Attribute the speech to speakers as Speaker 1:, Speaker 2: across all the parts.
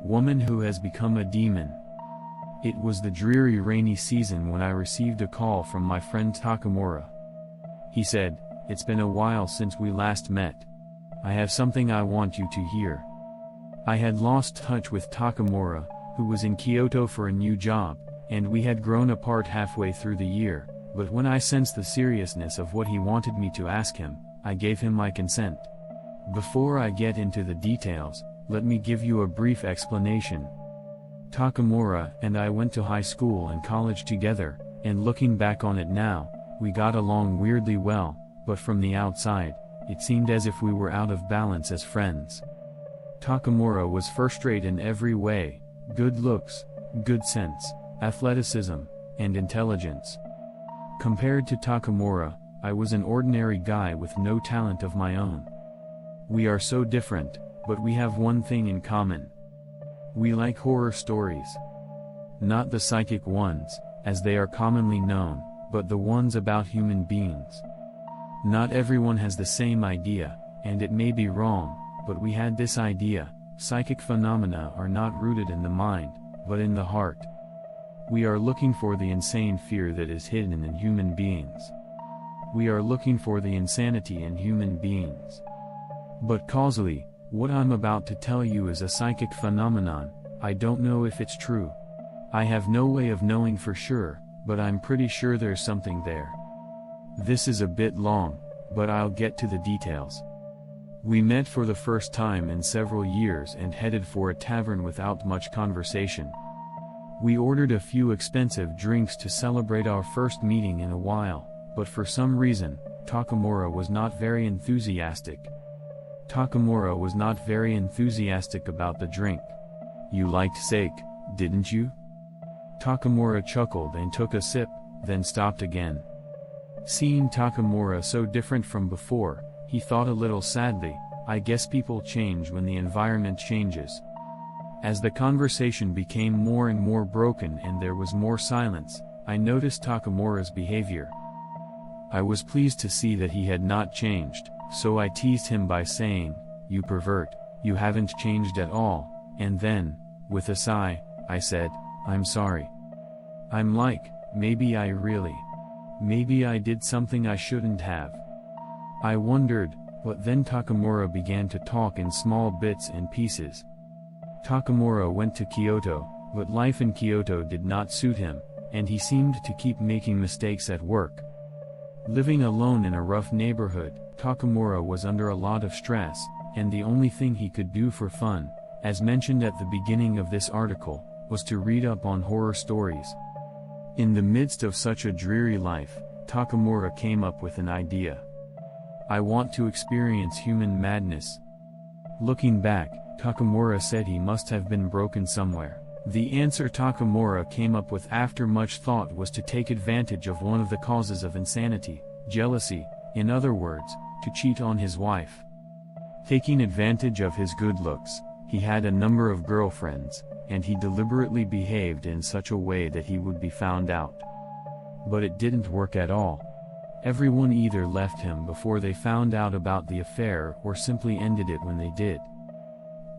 Speaker 1: Woman who has become a demon. It was the dreary rainy season when I received a call from my friend Takamura. He said, "It's been a while since we last met. I have something I want you to hear." I had lost touch with Takamura, who was in Kyoto for a new job, and we had grown apart halfway through the year, but when I sensed the seriousness of what he wanted me to ask him, I gave him my consent. Before I get into the details, let me give you a brief explanation. Takamura and I went to high school and college together, and looking back on it now, we got along weirdly well, but from the outside, it seemed as if we were out of balance as friends. Takamura was first-rate in every way: good looks, good sense, athleticism, and intelligence. Compared to Takamura, I was an ordinary guy with no talent of my own. We are so different, but we have one thing in common. We like horror stories. Not the psychic ones, as they are commonly known, but the ones about human beings. Not everyone has the same idea, and it may be wrong, but we had this idea: psychic phenomena are not rooted in the mind, but in the heart. We are looking for the insane fear that is hidden in human beings. We are looking for the insanity in human beings. But causally, what I'm about to tell you is a psychic phenomenon. I don't know if it's true. I have no way of knowing for sure, but I'm pretty sure there's something there. This is a bit long, but I'll get to the details. We met for the first time in several years and headed for a tavern without much conversation. We ordered a few expensive drinks to celebrate our first meeting in a while, but for some reason, Takamura was not very enthusiastic. Takamura was not very enthusiastic about the drink. "You liked sake, didn't you?" Takamura chuckled and took a sip, then stopped again. Seeing Takamura so different from before, he thought a little sadly, "I guess people change when the environment changes." As the conversation became more and more broken and there was more silence, I noticed Takamura's behavior. I was pleased to see that he had not changed, so I teased him by saying, "You pervert, you haven't changed at all," and then, with a sigh, I said, "I'm sorry. I'm like, maybe I did something I shouldn't have." I wondered, but then Takamura began to talk in small bits and pieces. Takamura went to Kyoto, but life in Kyoto did not suit him, and he seemed to keep making mistakes at work. Living alone in a rough neighborhood, Takamura was under a lot of stress, and the only thing he could do for fun, as mentioned at the beginning of this article, was to read up on horror stories. In the midst of such a dreary life, Takamura came up with an idea. "I want to experience human madness." Looking back, Takamura said he must have been broken somewhere. The answer Takamura came up with after much thought was to take advantage of one of the causes of insanity: jealousy, in other words, to cheat on his wife. Taking advantage of his good looks, he had a number of girlfriends, and he deliberately behaved in such a way that he would be found out. But it didn't work at all. Everyone either left him before they found out about the affair or simply ended it when they did.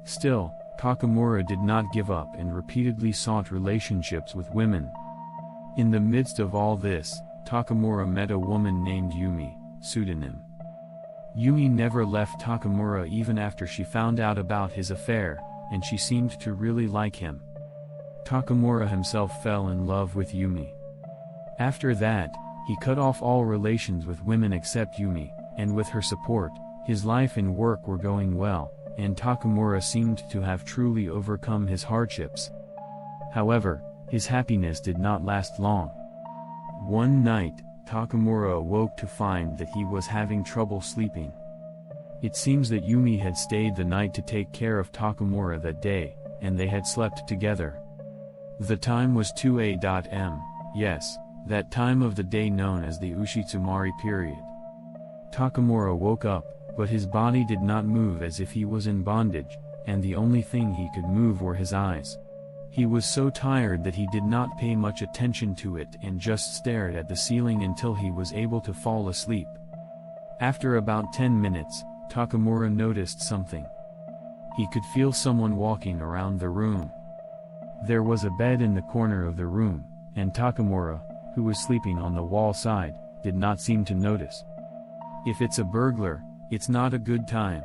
Speaker 1: Still, Takamura did not give up and repeatedly sought relationships with women. In the midst of all this, Takamura met a woman named Yumi, pseudonym. Yumi never left Takamura even after she found out about his affair, and she seemed to really like him. Takamura himself fell in love with Yumi. After that, he cut off all relations with women except Yumi, and with her support, his life and work were going well, and Takamura seemed to have truly overcome his hardships. However, his happiness did not last long. One night, Takamura awoke to find that he was having trouble sleeping. It seems that Yumi had stayed the night to take care of Takamura that day, and they had slept together. The time was 2 a.m., yes, that time of the day known as the Ushitsumari period. Takamura woke up, but his body did not move, as if he was in bondage, and the only thing he could move were his eyes. He was so tired that he did not pay much attention to it and just stared at the ceiling until he was able to fall asleep. After about 10 minutes, Takamura noticed something. He could feel someone walking around the room. There was a bed in the corner of the room, and Takamura, who was sleeping on the wall side, did not seem to notice. If it's a burglar, it's not a good time.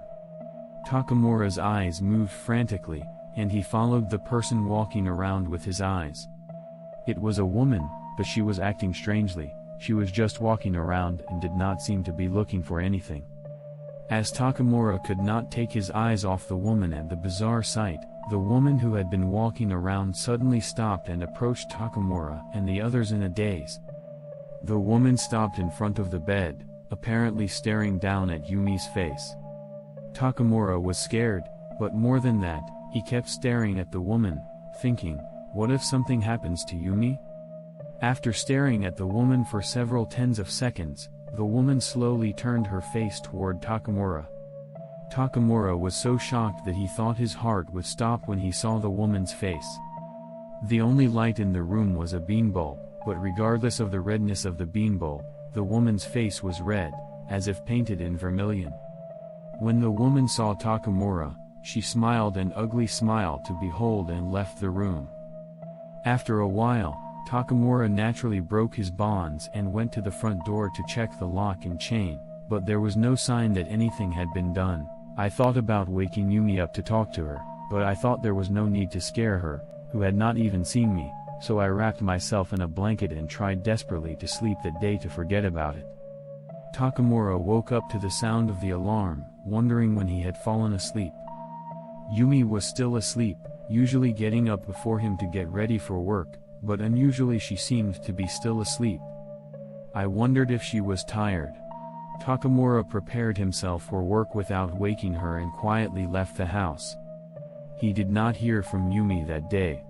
Speaker 1: Takamura's eyes moved frantically, and he followed the person walking around with his eyes. It was a woman, but she was acting strangely. She was just walking around and did not seem to be looking for anything. As Takamura could not take his eyes off the woman and the bizarre sight, the woman who had been walking around suddenly stopped and approached Takamura and the others in a daze. The woman stopped in front of the bed, apparently staring down at Yumi's face. Takamura was scared, but more than that, he kept staring at the woman, thinking, what if something happens to Yumi? After staring at the woman for several tens of seconds, the woman slowly turned her face toward Takamura. Takamura was so shocked that he thought his heart would stop when he saw the woman's face. The only light in the room was a bean bulb, but regardless of the redness of the bean bulb, the woman's face was red, as if painted in vermilion. When the woman saw Takamura, she smiled an ugly smile to behold and left the room. After a while, Takamura naturally broke his bonds and went to the front door to check the lock and chain, but there was no sign that anything had been done. I thought about waking Yumi up to talk to her, but I thought there was no need to scare her, who had not even seen me, so I wrapped myself in a blanket and tried desperately to sleep that day to forget about it. Takamura woke up to the sound of the alarm, wondering when he had fallen asleep. Yumi was still asleep, usually getting up before him to get ready for work, but unusually she seemed to be still asleep. I wondered if she was tired. Takamura prepared himself for work without waking her and quietly left the house. He did not hear from Yumi that day.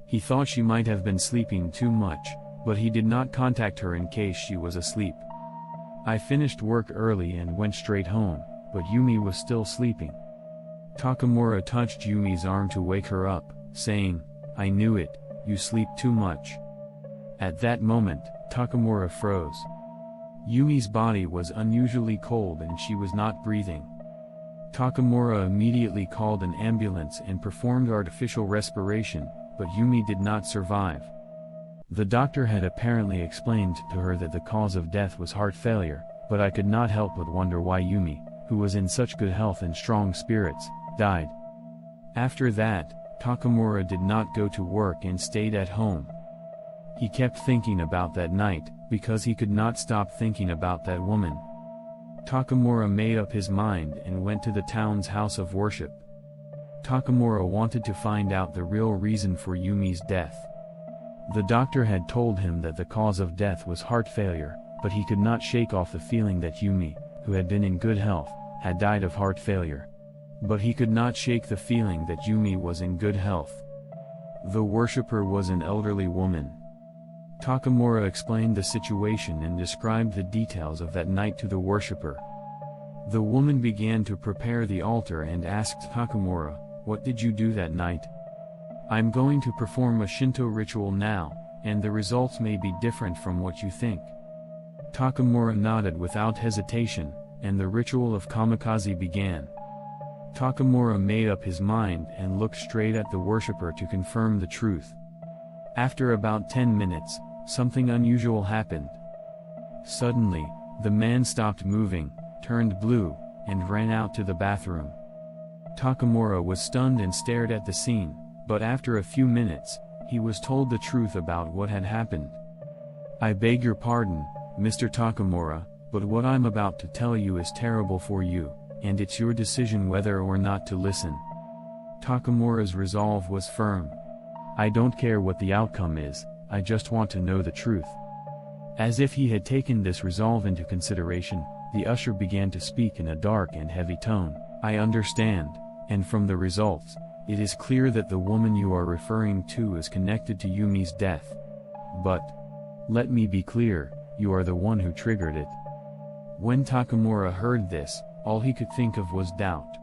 Speaker 1: He thought she might have been sleeping too much, but he did not contact her in case she was asleep. I finished work early and went straight home, but Yumi was still sleeping. Takamura touched Yumi's arm to wake her up, saying, "I knew it, you sleep too much." At that moment, Takamura froze. Yumi's body was unusually cold and she was not breathing. Takamura immediately called an ambulance and performed artificial respiration, but Yumi did not survive. The doctor had apparently explained to her that the cause of death was heart failure, but I could not help but wonder why Yumi, who was in such good health and strong spirits, died. After that, Takamura did not go to work and stayed at home. He kept thinking about that night, because he could not stop thinking about that woman. Takamura made up his mind and went to the town's house of worship. Takamura wanted to find out the real reason for Yumi's death. The doctor had told him that the cause of death was heart failure, but he could not shake off the feeling that Yumi, who had been in good health, had died of heart failure. But he could not shake the feeling that Yumi was in good health. The worshipper was an elderly woman. Takamura explained the situation and described the details of that night to the worshipper. The woman began to prepare the altar and asked Takamura, "What did you do that night?" "I'm going to perform a Shinto ritual now, and the results may be different from what you think." Takamura nodded without hesitation, and the ritual of kamikaze began. Takamura made up his mind and looked straight at the worshipper to confirm the truth. After about 10 minutes, something unusual happened. Suddenly, the man stopped moving, turned blue, and ran out to the bathroom. Takamura was stunned and stared at the scene, but after a few minutes, he was told the truth about what had happened. "I beg your pardon, Mr. Takamura, but what I'm about to tell you is terrible for you, and it's your decision whether or not to listen." Takamura's resolve was firm. "I don't care what the outcome is, I just want to know the truth." As if he had taken this resolve into consideration, the usher began to speak in a dark and heavy tone. "I understand, and from the results, it is clear that the woman you are referring to is connected to Yumi's death. But, let me be clear, you are the one who triggered it." When Takamura heard this, all he could think of was doubt.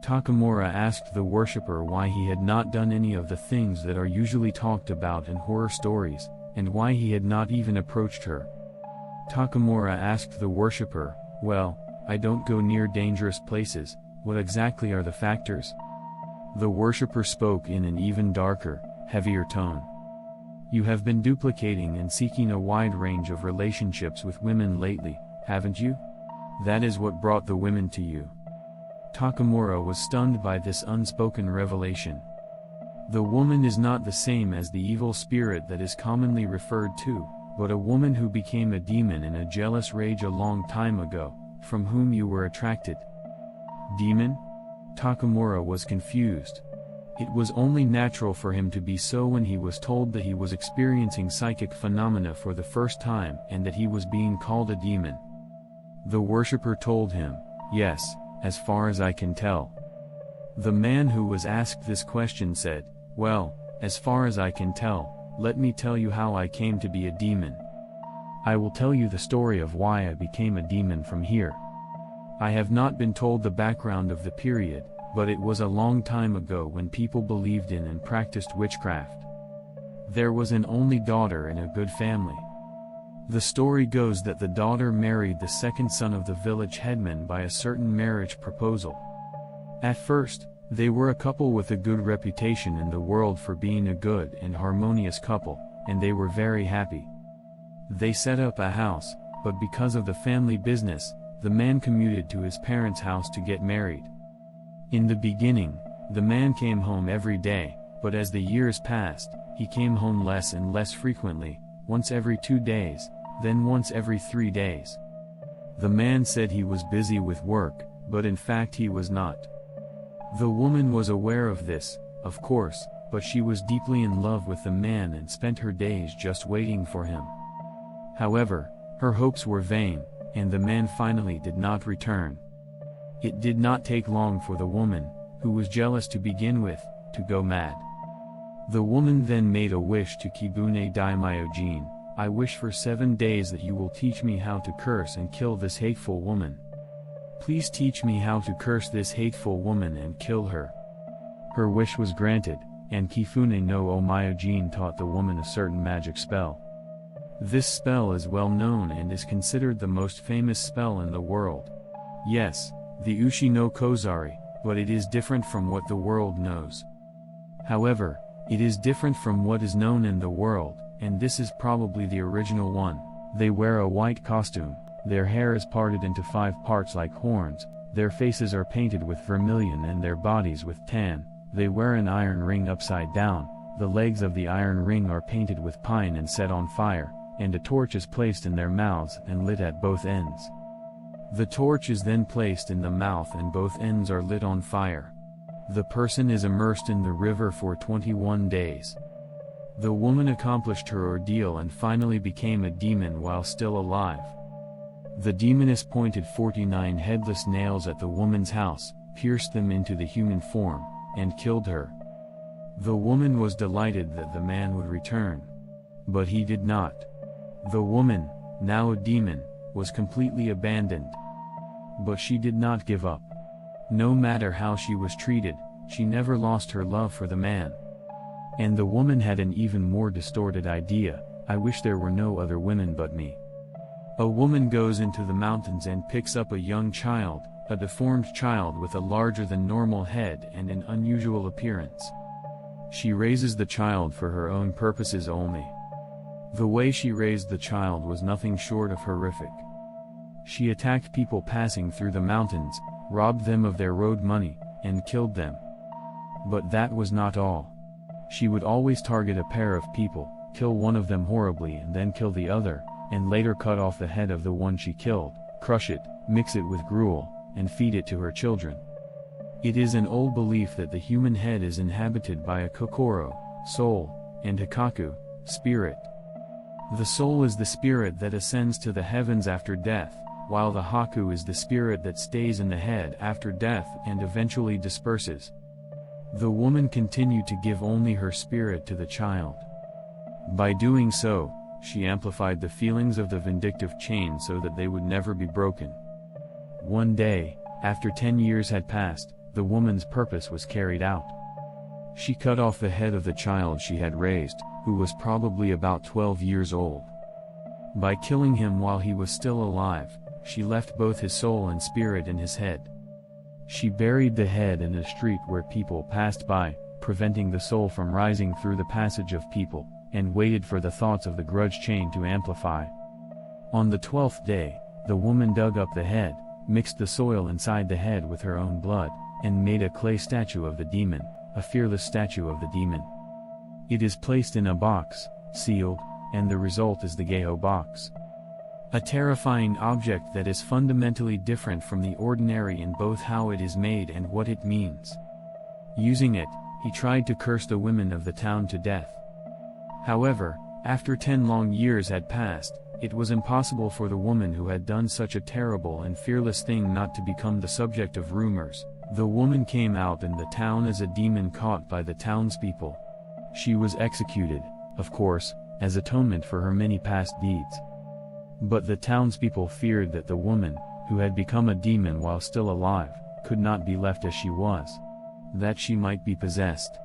Speaker 1: Takamura asked the worshipper why he had not done any of the things that are usually talked about in horror stories, and why he had not even approached her. Takamura asked the worshipper, "Well, I don't go near dangerous places, what exactly are the factors?" The worshipper spoke in an even darker, heavier tone. You have been duplicating and seeking a wide range of relationships with women lately, haven't you? That is what brought the women to you. Takamura was stunned by this unspoken revelation. The woman is not the same as the evil spirit that is commonly referred to, but a woman who became a demon in a jealous rage a long time ago, from whom you were attracted. Demon? Takamura was confused. It was only natural for him to be so when he was told that he was experiencing psychic phenomena for the first time and that he was being called a demon. The worshipper told him, "Yes, as far as I can tell." The man who was asked this question said, "Well, as far as I can tell, let me tell you how I came to be a demon. I will tell you the story of why I became a demon from here. I have not been told the background of the period, but it was a long time ago when people believed in and practiced witchcraft. There was an only daughter in a good family. The story goes that the daughter married the second son of the village headman by a certain marriage proposal. At first, they were a couple with a good reputation in the world for being a good and harmonious couple, and they were very happy. They set up a house, but because of the family business, the man commuted to his parents' house to get married. In the beginning, the man came home every day, but as the years passed, he came home less and less frequently, once every 2 days, then once every 3 days. The man said he was busy with work, but in fact he was not. The woman was aware of this, of course, but she was deeply in love with the man and spent her days just waiting for him. However, her hopes were vain, and the man finally did not return. It did not take long for the woman, who was jealous to begin with, to go mad. The woman then made a wish to Kibune Daimyojin, "I wish for 7 days that you will teach me how to curse and kill this hateful woman. Please teach me how to curse this hateful woman and kill her." Her wish was granted, and Kifune no Omyojin taught the woman a certain magic spell. This spell is well known and is considered the most famous spell in the world. Yes, the Ushi no Kozari, but it is different from what the world knows. However, it is different from what is known in the world, and this is probably the original one. They wear a white costume, their hair is parted into 5 parts like horns, their faces are painted with vermilion and their bodies with tan, they wear an iron ring upside down, the legs of the iron ring are painted with pine and set on fire, and a torch is placed in their mouths and lit at both ends. The torch is then placed in the mouth and both ends are lit on fire. The person is immersed in the river for 21 days. The woman accomplished her ordeal and finally became a demon while still alive. The demoness pointed 49 headless nails at the woman's house, pierced them into the human form, and killed her. The woman was delighted that the man would return. But he did not. The woman, now a demon, was completely abandoned. But she did not give up. No matter how she was treated, she never lost her love for the man. And the woman had an even more distorted idea, "I wish there were no other women but me." A woman goes into the mountains and picks up a young child, a deformed child with a larger than normal head and an unusual appearance. She raises the child for her own purposes only. The way she raised the child was nothing short of horrific. She attacked people passing through the mountains, robbed them of their road money, and killed them. But that was not all. She would always target a pair of people, kill one of them horribly and then kill the other, and later cut off the head of the one she killed, crush it, mix it with gruel, and feed it to her children. It is an old belief that the human head is inhabited by a kokoro, soul, and hikaku, spirit. The soul is the spirit that ascends to the heavens after death, while the haku is the spirit that stays in the head after death and eventually disperses. The woman continued to give only her spirit to the child. By doing so, she amplified the feelings of the vindictive chain so that they would never be broken. One day, after 10 years had passed, the woman's purpose was carried out. She cut off the head of the child she had raised, who was probably about 12 years old. By killing him while he was still alive, she left both his soul and spirit in his head. She buried the head in a street where people passed by, preventing the soul from rising through the passage of people, and waited for the thoughts of the grudge chain to amplify. On the 12th day, the woman dug up the head, mixed the soil inside the head with her own blood, and made a clay statue of the demon, a fearless statue of the demon. It is placed in a box, sealed, and the result is the Geho box. A terrifying object that is fundamentally different from the ordinary in both how it is made and what it means. Using it, he tried to curse the women of the town to death. However, after 10 long years had passed, it was impossible for the woman who had done such a terrible and fearless thing not to become the subject of rumors. The woman came out in the town as a demon caught by the townspeople. She was executed, of course, as atonement for her many past deeds. But the townspeople feared that the woman, who had become a demon while still alive, could not be left as she was, that she might be possessed.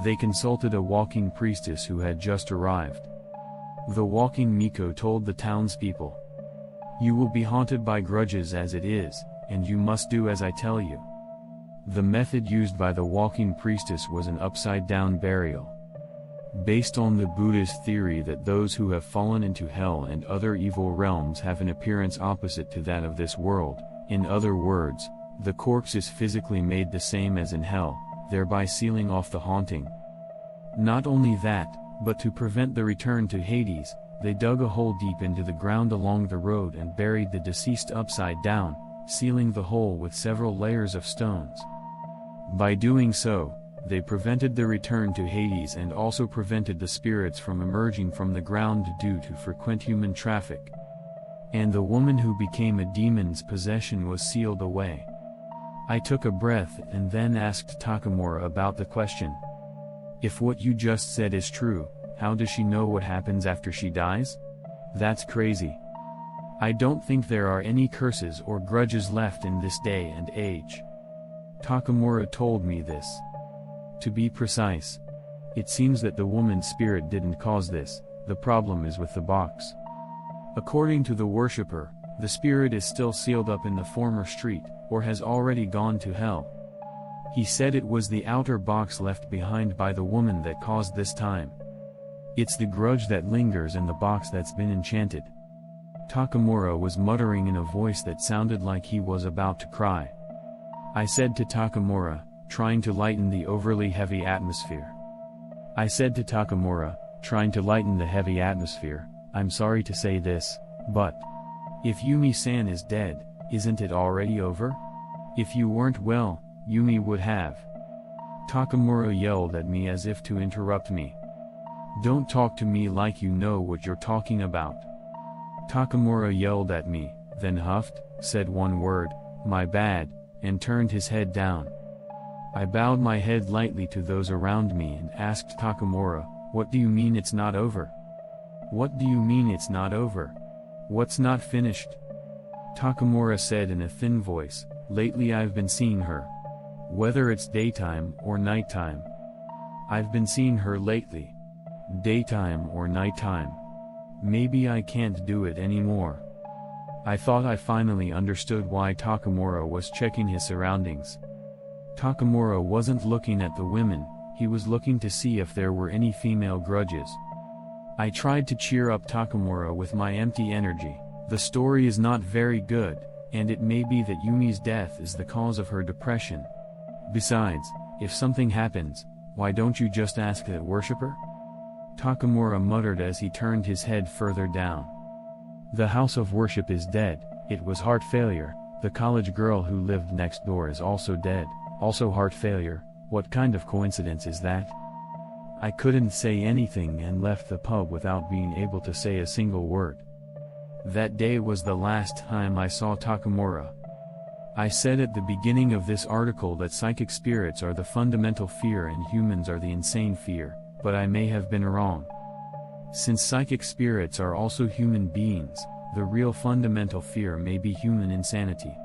Speaker 1: They consulted a walking priestess who had just arrived. The walking Miko told the townspeople, "You will be haunted by grudges as it is, and you must do as I tell you." The method used by the walking priestess was an upside-down burial. Based on the Buddhist theory that those who have fallen into hell and other evil realms have an appearance opposite to that of this world, in other words, the corpse is physically made the same as in hell, thereby sealing off the haunting. Not only that, but to prevent the return to Hades, they dug a hole deep into the ground along the road and buried the deceased upside down, sealing the hole with several layers of stones. By doing so, they prevented the return to Hades and also prevented the spirits from emerging from the ground due to frequent human traffic. And the woman who became a demon's possession was sealed away. I took a breath and then asked Takamura about the question. If what you just said is true, how does she know what happens after she dies? That's crazy. I don't think there are any curses or grudges left in this day and age. Takamura told me this. To be precise, it seems that the woman's spirit didn't cause this, the problem is with the box. According to the worshipper, the spirit is still sealed up in the former street, or has already gone to hell. He said it was the outer box left behind by the woman that caused this time. It's the grudge that lingers in the box that's been enchanted. Takamura was muttering in a voice that sounded like he was about to cry. I said to Takamura, trying to lighten the overly heavy atmosphere. I'm sorry to say this, but if Yumi-san is dead, isn't it already over? If you weren't well, Yumi would have. Takamura yelled at me as if to interrupt me. Don't talk to me like you know what you're talking about. Takamura yelled at me, then huffed, said one word, "My bad," and turned his head down. I bowed my head lightly to those around me and asked Takamura, "What do you mean it's not over? What do you mean it's not over? What's not finished?" Takamura said in a thin voice, "Lately I've been seeing her. Whether it's daytime or nighttime. I've been seeing her lately. Daytime or nighttime. Maybe I can't do it anymore." I thought I finally understood why Takamura was checking his surroundings. Takamura wasn't looking at the women, he was looking to see if there were any female grudges. I tried to cheer up Takamura with my empty energy. The story is not very good, and it may be that Yumi's death is the cause of her depression. Besides, if something happens, why don't you just ask that worshipper? Takamura muttered as he turned his head further down. The house of worship is dead, it was heart failure, the college girl who lived next door is also dead, also heart failure, what kind of coincidence is that? I couldn't say anything and left the pub without being able to say a single word. That day was the last time I saw Takamura. I said at the beginning of this article that psychic spirits are the fundamental fear and humans are the insane fear, but I may have been wrong. Since psychic spirits are also human beings, the real fundamental fear may be human insanity.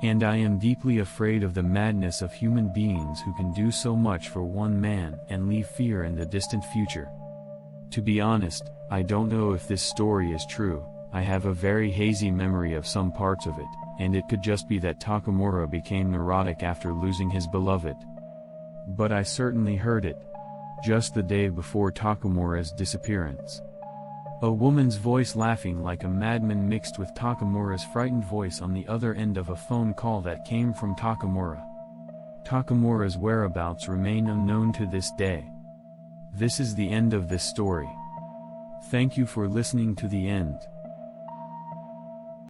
Speaker 1: And I am deeply afraid of the madness of human beings who can do so much for one man and leave fear in the distant future. To be honest, I don't know if this story is true, I have a very hazy memory of some parts of it, and it could just be that Takamura became neurotic after losing his beloved. But I certainly heard it. Just the day before Takamura's disappearance. A woman's voice laughing like a madman mixed with Takamura's frightened voice on the other end of a phone call that came from Takamura. Takamura's whereabouts remain unknown to this day. This is the end of this story. Thank you for listening to the end.